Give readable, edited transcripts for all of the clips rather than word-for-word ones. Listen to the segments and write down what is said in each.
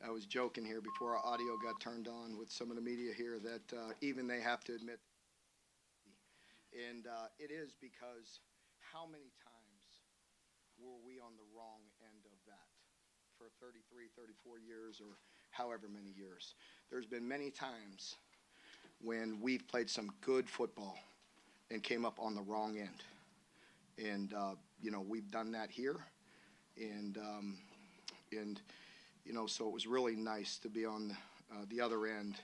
I was joking here before our audio got turned on with some of the media here that even they have to admit, and it is because how many times were we on the wrong end of that for 33, 34 years or however many years? There's been many times when we've played some good football and came up on the wrong end. And, we've done that here. And, so it was really nice to be on the other end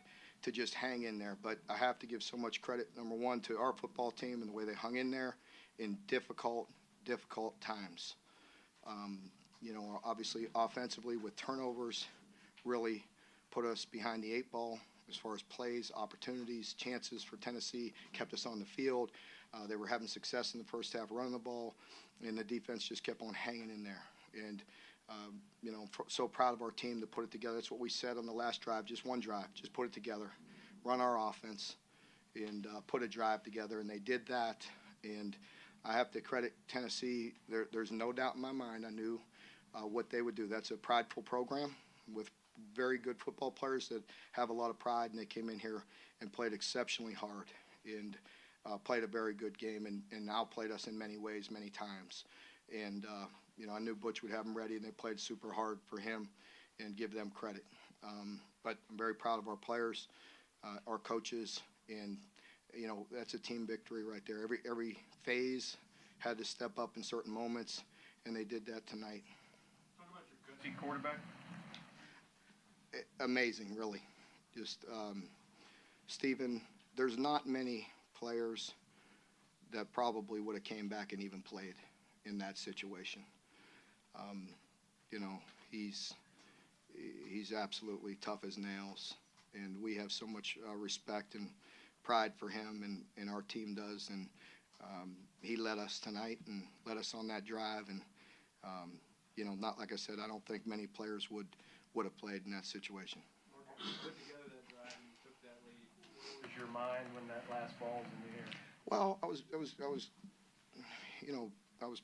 to just hang in there. But I have to give so much credit, number one, to our football team and the way they hung in there in difficult times. Obviously offensively with turnovers really put us behind the eight ball as far as plays, opportunities, chances for Tennessee, kept us on the field. They were having success in the first half running the ball, and the defense just kept on hanging in there. And, so proud of our team to put it together. That's what we said on the last drive, just one drive, just put it together, run our offense, and put a drive together, and they did that. And I have to credit Tennessee. There's no doubt in my mind I knew what they would do. That's a prideful program with very good football players that have a lot of pride, and they came in here and played exceptionally hard and played a very good game and outplayed us in many ways, many times. And, I knew Butch would have them ready, and they played super hard for him and give them credit. But I'm very proud of our players, our coaches, and, that's a team victory right there. Every phase had to step up in certain moments, and they did that tonight. Talk about your gutsy quarterback. Amazing, really. Just Stephen, there's not many players that probably would have came back and even played in that situation. He's absolutely tough as nails, and we have so much respect and pride for him, and our team does. And he led us tonight and led us on that drive. And not like I said, I don't think many players would have played in that situation. You put together that drive and you took that lead. What was your mind when that last ball was in the air? Well, I was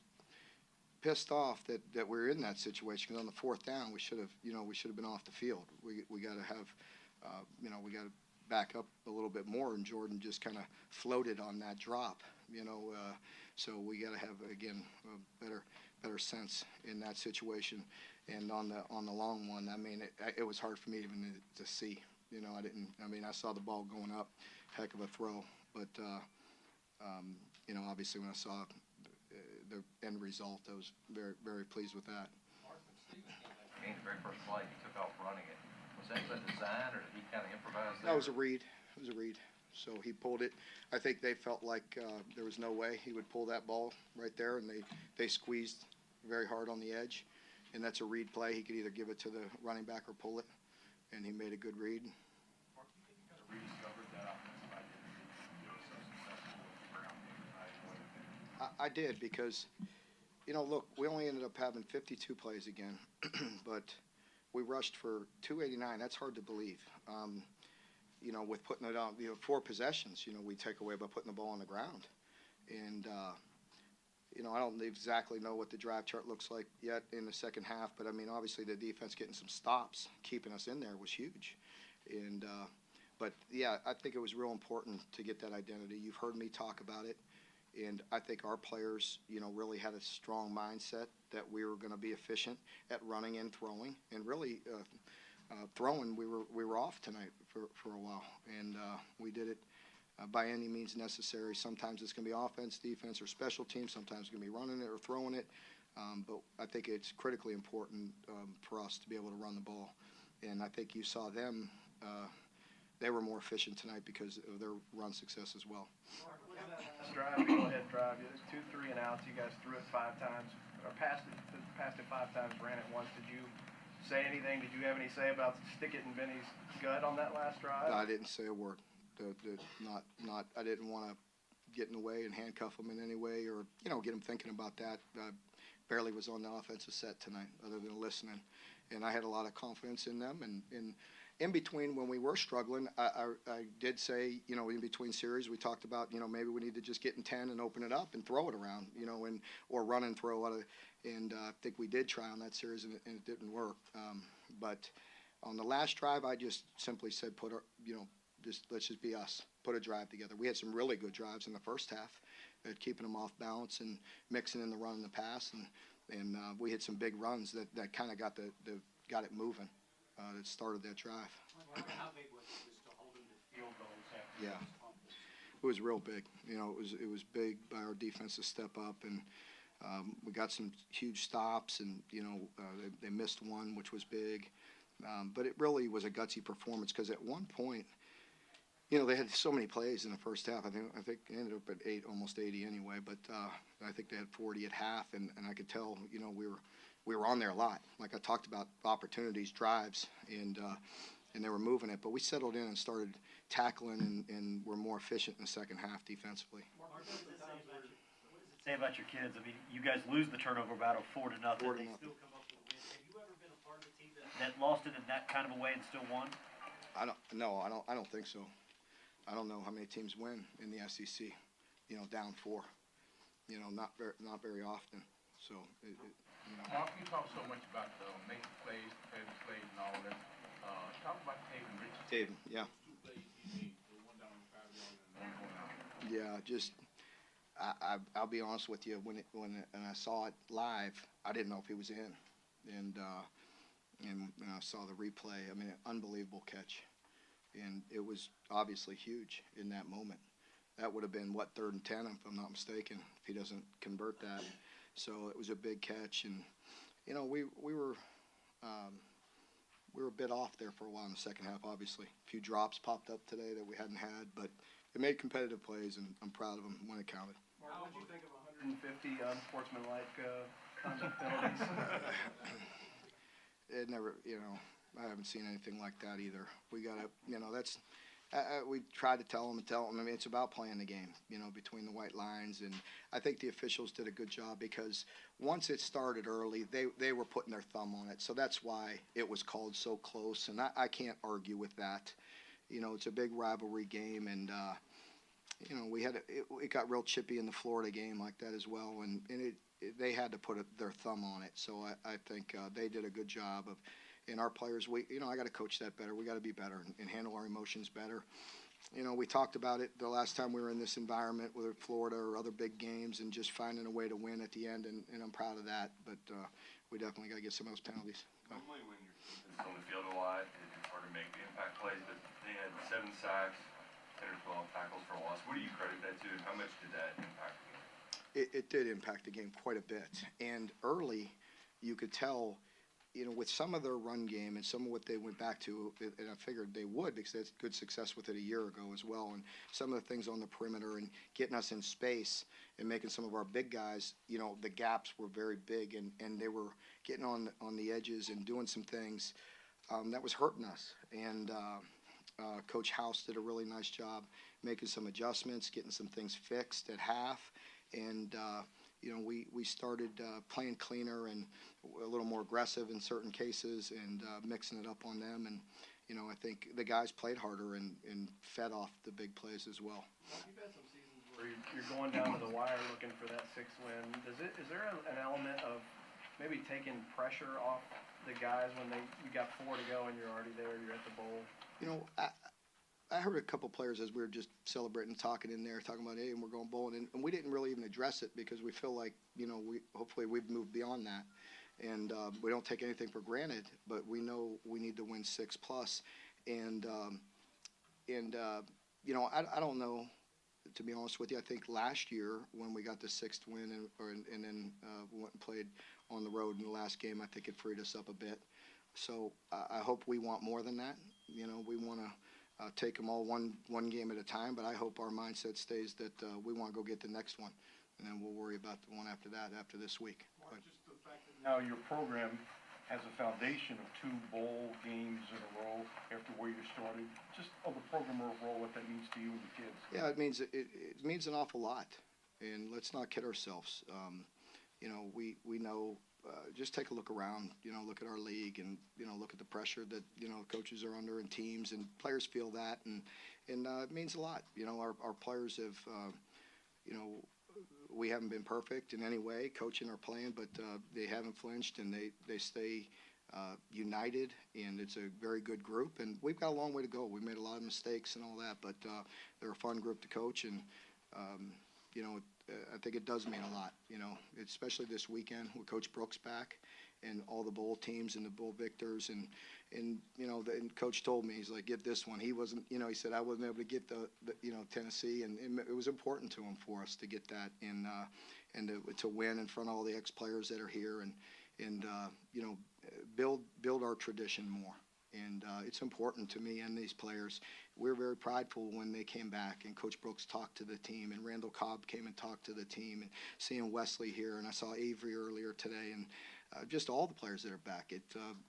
pissed off that we were in that situation, because on the fourth down we should have been off the field. We got to have we got to back up a little bit more, and Jordan just kind of floated on that drop. So we got to have again a better sense in that situation. And on the long one, I mean, it was hard for me even to see. I saw the ball going up, heck of a throw. But, obviously when I saw the end result, I was very, very pleased with that. Mark, when Stephen came back in the very first play, he took off running it. Was that by design, or did he kind of improvise there? That was a read. It was a read. So he pulled it. I think they felt like there was no way he would pull that ball right there, and they squeezed very hard on the edge. And that's a read play. He could either give it to the running back or pull it, and he made a good read. Mark, do you think you kind of rediscovered that offensive identity that was so successful with the ground game tonight? I did, because, look, we only ended up having 52 plays again, but we rushed for 289. That's hard to believe. With putting it on, 4 possessions, we take away by putting the ball on the ground. And, I don't exactly know what the drive chart looks like yet in the second half, but, obviously the defense getting some stops, keeping us in there was huge. And, but, yeah, I think it was real important to get that identity. You've heard me talk about it, and I think our players, really had a strong mindset that we were going to be efficient at running and throwing. And really, throwing, we were off tonight for a while, and we did it by any means necessary. Sometimes it's going to be offense, defense, or special teams. Sometimes it's going to be running it or throwing it. But I think it's critically important for us to be able to run the ball. And I think you saw them. They were more efficient tonight because of their run success as well. Last drive, go-ahead drive. It was 2 3 and outs. You guys threw it 5 times, or passed it 5 times, ran it once. Did you say anything? Did you have any say about stick it in Benny's gut on that last drive? I didn't say a word. I didn't want to get in the way and handcuff him in any way, or get him thinking about that. Barely was on the offensive set tonight, other than listening, and I had a lot of confidence in them. And in between, when we were struggling, I did say, in between series, we talked about, maybe we need to just get in 10 and open it up and throw it around, or run and throw out of. And I think we did try on that series, and it didn't work. But On the last drive, I just simply said, let's just be us, put a drive together. We had some really good drives in the first half, at keeping them off balance and mixing in the run and the pass, and we had some big runs that kind of got it moving. That started that drive. How big was it just to hold them to field goals after Yeah. those fumbles? It was real big. It was big by our defense to step up, and we got some huge stops, and they missed one, which was big. But it really was a gutsy performance because at one point, they had so many plays in the first half. I think it ended up at almost 80 anyway. But I think they had 40 at half, and I could tell, we were on there a lot. Like I talked about, opportunities, drives, and they were moving it. But we settled in and started tackling, and were more efficient in the second half defensively. Mark, what does it say about your kids? I mean, you guys lose the turnover battle 4-0. 4-0. They still come up with a win. Have you ever been a part of a team that lost it in that kind of a way and still won? I don't think so. I don't know how many teams win in the SEC. Down 4. Not very often. So. Mark, you talk so much about the making plays, defending plays, and all that. Talk about Taven Richardson. Taven, yeah. Two plays he made, the one down the 5 yard and one going out. Yeah, just I'll be honest with you. When I saw it live, I didn't know if he was in, and when I saw the replay, I mean, an unbelievable catch, and it was obviously huge in that moment. That would have been 3rd and 10, if I'm not mistaken, if he doesn't convert that. So it was a big catch, and we were a bit off there for a while in the second half. Obviously, a few drops popped up today that we hadn't had, but they made competitive plays, and I'm proud of them when it counted. Mark, what did you think of 150 unsportsmanlike conduct penalties? It never, I haven't seen anything like that either. We got to, that's. We tried to tell them. I mean, it's about playing the game, between the white lines, and I think the officials did a good job because once it started early, they were putting their thumb on it. So that's why it was called so close, and I can't argue with that. It's a big rivalry game, and we had it got real chippy in the Florida game like that as well, and they had to put their thumb on it. So I think they did a good job of. And our players, I got to coach that better. We got to be better and handle our emotions better. We talked about it the last time we were in this environment, whether Florida or other big games, and just finding a way to win at the end. And I'm proud of that. But we definitely got to get some of those penalties. Normally, when you're on the field a lot, it's hard to make the impact plays. But they had 7 sacks, 10 or 12 tackles for a loss. What do you credit that to, and how much did that impact the game? It did impact the game quite a bit. And early, you could tell. With some of their run game and some of what they went back to, and I figured they would because they had good success with it a year ago as well, and some of the things on the perimeter and getting us in space and making some of our big guys, the gaps were very big, and they were getting on the edges and doing some things that was hurting us. And Coach House did a really nice job making some adjustments, getting some things fixed at half, and we started playing cleaner and a little more aggressive in certain cases and mixing it up on them. And, I think the guys played harder and fed off the big plays as well. You've had some seasons where you're going down to the wire looking for that 6th win. Is there an element of maybe taking pressure off the guys when you got 4 to go and you're already there, you're at the bowl? I heard a couple players as we were just celebrating, talking in there, talking about, hey, and we're going bowling, and we didn't really even address it because we feel like, hopefully we've moved beyond that, and we don't take anything for granted, but we know we need to win 6+, and I don't know, to be honest with you. I think last year when we got the 6th win and then went and played on the road in the last game, I think it freed us up a bit. So I hope we want more than that. We want to. Take them all one game at a time, but I hope our mindset stays that we want to go get the next one, and then we'll worry about the one after that after this week. Mark, just the fact that now your program has a foundation of 2 bowl games in a row after where you started, just of the program overall, what that means to you and the kids. Yeah, it means an awful lot, and let's not kid ourselves. We know. Just take a look around, look at our league and, look at the pressure that, coaches are under and teams and players feel that. And it means a lot. Our players have, we haven't been perfect in any way, coaching or playing, but they haven't flinched and they stay united, and it's a very good group. And we've got a long way to go. We made a lot of mistakes and all that, but they're a fun group to coach, and you know, I think it does mean a lot. You know, especially this weekend with Coach Brooks back, and all the bowl teams and the bowl victors, and you know, and Coach told me, he's like, get this one. He wasn't, you know, he said I wasn't able to get the you know, Tennessee, and it was important to him for us to get that, and to win in front of all the ex-players that are here, and you know, build our tradition more. And it's important to me and these players. We're very prideful when they came back, and Coach Brooks talked to the team, and Randall Cobb came and talked to the team, and seeing Wesley here, and I saw Avery earlier today, and just all the players that are back. It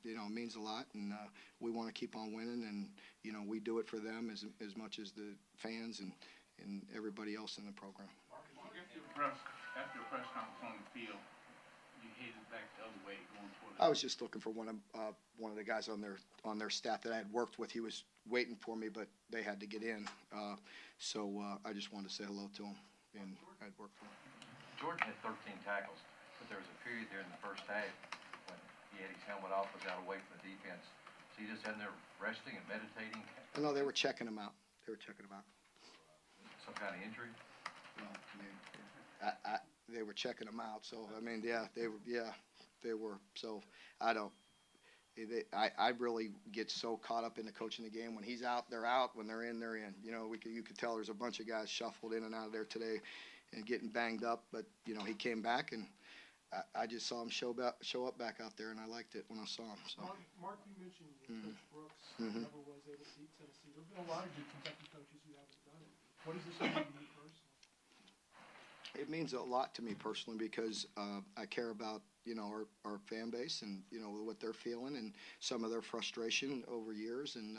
you know, means a lot, and we want to keep on winning, and you know, we do it for them as much as the fans and everybody else in the program. After the press conference on the field, you headed back the other way, going toward the... I was just looking for one of the guys on their staff that I had worked with. He was waiting for me, but they had to get in, so I just wanted to say hello to him, and I'd worked for him. Jordan had 13 tackles, but there was a period there in the first half when he had his helmet off, was out away from the defense. So he just sitting there resting and meditating. No, they were checking him out. Some kind of injury. Well, I mean, they were checking him out. So I mean, they were. So I don't. I really get so caught up in the coaching the game. When he's out, they're out. When they're in, they're in. You know, you could tell there's a bunch of guys shuffled in and out of there today, and getting banged up. But you know, he came back, and I just saw him show up back out there, and I liked it when I saw him. So. Mark, you mentioned Coach Brooks never was able to beat Tennessee. There have been a lot of good Kentucky coaches who haven't done it. What does this mean to you personally? It means a lot to me personally, because I care about, you know, our fan base, and you know what they're feeling, and some of their frustration over years, and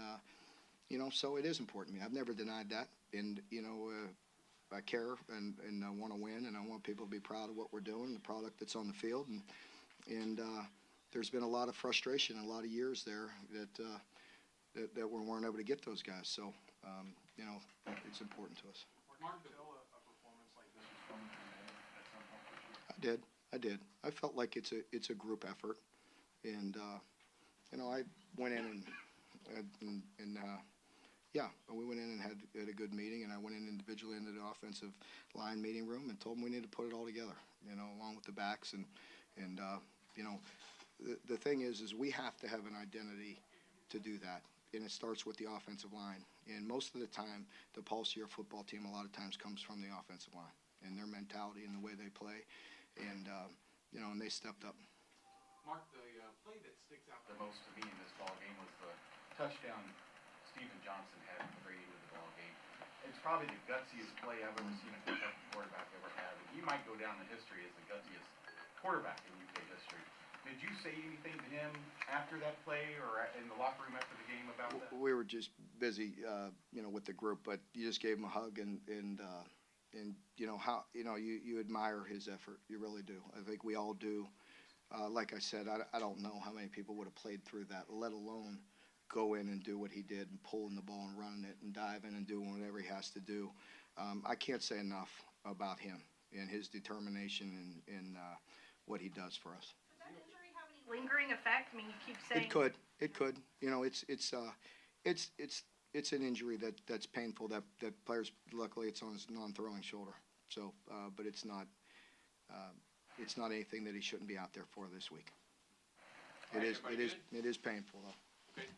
you know, so it is important to me. I've never denied that, and you know, I care, and I want to win, and I want people to be proud of what we're doing, the product that's on the field, and there's been a lot of frustration, a lot of years there that we weren't able to get those guys. So you know, it's important to us. Mark, a performance like this was fun for you at some point. I did. I felt like it's a group effort, and you know, I went in and yeah, we went in and had a good meeting, and I went in individually into the offensive line meeting room and told them we need to put it all together, you know, along with the backs, and you know, the thing is we have to have an identity to do that, and it starts with the offensive line. And most of the time, the pulse of your football team a lot of times comes from the offensive line and their mentality and the way they play, and you know, and they stepped up. Mark, the play that sticks out the most to me in this ball game was the touchdown Steven Johnson had at the very end of the ball game. It's probably the gutsiest play I've ever seen a Kentucky quarterback ever have. He might go down in history as the gutsiest quarterback in UK history. Did you say anything to him after that play or in the locker room after the game about that? We were just busy, you know, with the group, but you just gave him a hug, and you know how, you know, you admire his effort. You really do. I think we all do. Like I said, I don't know how many people would have played through that, let alone go in and do what he did, and pulling the ball and running it and diving and doing whatever he has to do. I can't say enough about him and his determination and what he does for us. Does that injury have any lingering effect? I mean, you keep saying It could. You know, it's an injury that's painful. That players, luckily, it's on his non-throwing shoulder. So, but it's not anything that he shouldn't be out there for this week. It is painful though.